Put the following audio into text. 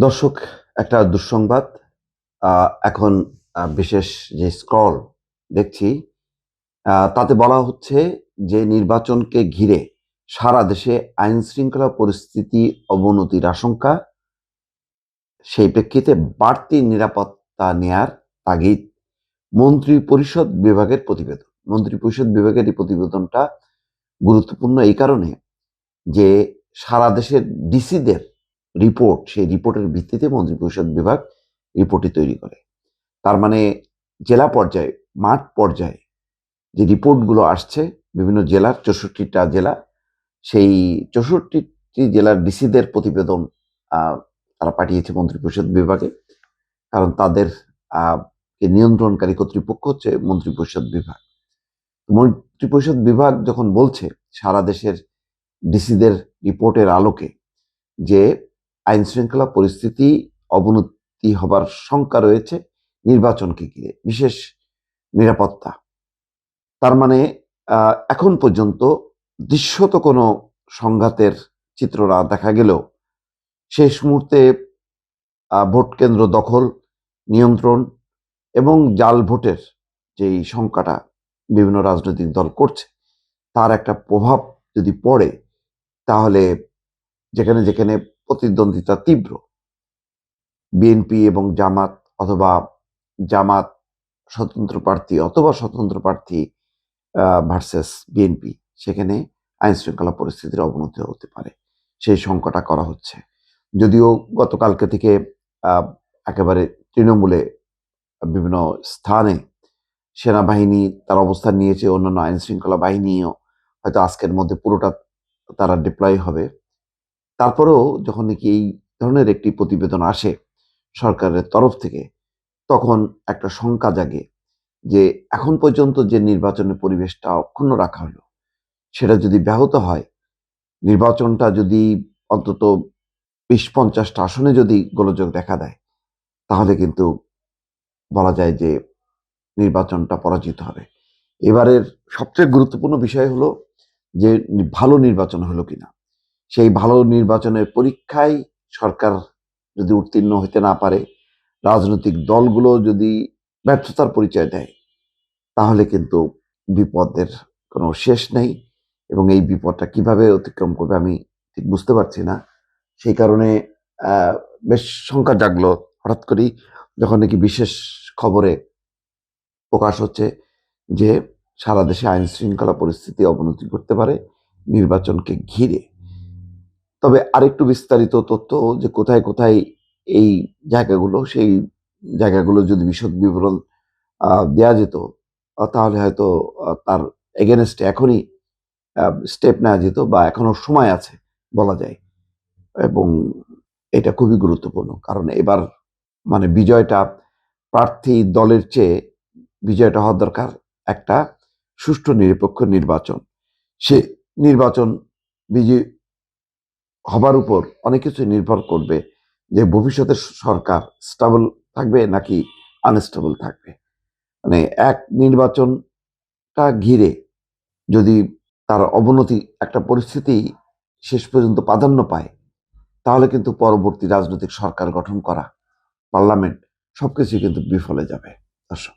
দর্শক, একটা দুঃসংবাদ। এখন বিশেষ যে স্ক্রল দেখছি, তাতে বলা হচ্ছে যে নির্বাচনকে ঘিরে সারা দেশে আইনশৃঙ্খলা পরিস্থিতি অবনতির আশঙ্কা। সেই প্রেক্ষিতে বাড়তি নিরাপত্তা নেয়ার তাগিদ। মন্ত্রিপরিষদ বিভাগের প্রতিবেদন। মন্ত্রিপরিষদ বিভাগের এই প্রতিবেদনটা গুরুত্বপূর্ণ এই কারণে যে সারা দেশের ডিসিদের রিপোর্ট, সেই রিপোর্টের ভিত্তিতে মন্ত্রিপরিষদ বিভাগ রিপোর্টটি তৈরি করে। তার মানে জেলা পর্যায়ে, মাঠ পর্যায়ে যে রিপোর্টগুলো আসছে বিভিন্ন জেলার ৬৪টা জেলা, সেই ৬৪টি জেলার ডিসিদের প্রতিবেদন তারা পাঠিয়েছে মন্ত্রিপরিষদ বিভাগে। কারণ তাদের কে নিয়ন্ত্রণকারী কর্তৃপক্ষ হচ্ছে মন্ত্রিপরিষদ বিভাগ। মন্ত্রিপরিষদ বিভাগ যখন বলছে সারা দেশের ডিসিদের রিপোর্টের আলোকে যে আইন শৃঙ্খলা পরিস্থিতি অবনতি হবার শঙ্কা রয়েছে নির্বাচনকে ঘিরে, বিশেষ নিরাপত্তা। তার মানে এখন পর্যন্ত দৃশ্যত কোনো সংঘাতের চিত্র না দেখা গেলেও শেষ মুহূর্তে ভোট কেন্দ্র দখল, নিয়ন্ত্রণ এবং জাল ভোটের যেই শঙ্কাটা বিভিন্ন রাজনৈতিক দল করছে, তার একটা প্রভাব যদি পড়ে, তাহলে যেখানে যেখানে প্রতিদ্বন্দ্বিতা তীব্র, বিএনপি এবং জামাত, অথবা জামাত স্বতন্ত্র প্রার্থী অথবা স্বতন্ত্র প্রার্থী ভার্সেস বিএনপি, সেখানে আইন শৃঙ্খলা পরিস্থিতির অবনতি হতে পারে, সেই শঙ্কাটা করা হচ্ছে। যদিও গতকালকে থেকে একেবারে তৃণমূলে বিভিন্ন স্থানে সেনাবাহিনী তার অবস্থান নিয়েছে, অন্যান্য আইন শৃঙ্খলা বাহিনীও হয়তো আজকের মধ্যে পুরোটা তারা ডিপ্লয় হবে। তারপরেও যখন নাকি এই ধরনের একটি প্রতিবেদন আসে সরকারের তরফ থেকে, তখন একটা শঙ্কা জাগে যে এখন পর্যন্ত যে নির্বাচনের পরিবেশটা অক্ষুণ্ণ রাখা হলো, সেটা যদি ব্যাহত হয়, নির্বাচনটা যদি অন্তত ২০-৫০টা আসনে যদি গোলযোগ দেখা দেয়, তাহলে কিন্তু বলা যায় যে নির্বাচনটা পরাজিত হবে। এবারের সবচেয়ে গুরুত্বপূর্ণ বিষয় হলো যে ভালো নির্বাচন হলো কিনা। সেই ভালো নির্বাচনের পরীক্ষায় সরকার যদি উত্তীর্ণ হতে না পারে, রাজনৈতিক দলগুলো যদি ব্যর্থতার পরিচয় দেয়, তাহলে কিন্তু বিপদের কোনো শেষ নেই। এবং এই বিপদটা কিভাবে অতিক্রম করবে আমি ঠিক বুঝতে পারছি না। সেই কারণে বেশ শঙ্কা জাগলো হঠাৎ করেই যখন নাকি বিশেষ খবরে প্রকাশ হচ্ছে যে সারা দেশে আইন শৃঙ্খলা পরিস্থিতি অবনতি ঘটতে পারে নির্বাচনকে ঘিরে। তবে আরেকটু বিস্তারিত তথ্য যে কোথায় কোথায় এই জায়গাগুলো, সেই জায়গাগুলো যদি বিশদ বিবরণ দেয়া যেত, তাহলে হয়তো তার এগেনস্টে এখনই স্টেপ নেওয়া যেত, বা এখনো সময় আছে বলা যায়। এবং এটা খুবই গুরুত্বপূর্ণ, কারণ এবার মানে বিজয়টা প্রার্থী দলের চেয়ে বিজয়টা হওয়া দরকার একটা সুষ্ঠু নিরপেক্ষ নির্বাচন। সে নির্বাচন বিজয়ী হবার উপর অনেক কিছু নির্ভর করবে যে ভবিষ্যতের সরকার স্টেবল থাকবে নাকি আনস্টেবল থাকবে। মানে এক নির্বাচনটা ঘিরে যদি তার অবনতি একটা পরিস্থিতি শেষ পর্যন্ত প্রাধান্য পায়, তাহলে কিন্তু পরবর্তী রাজনৈতিক সরকার গঠন করা, পার্লামেন্ট, সবকিছু কিন্তু বিফলে যাবে। দর্শক।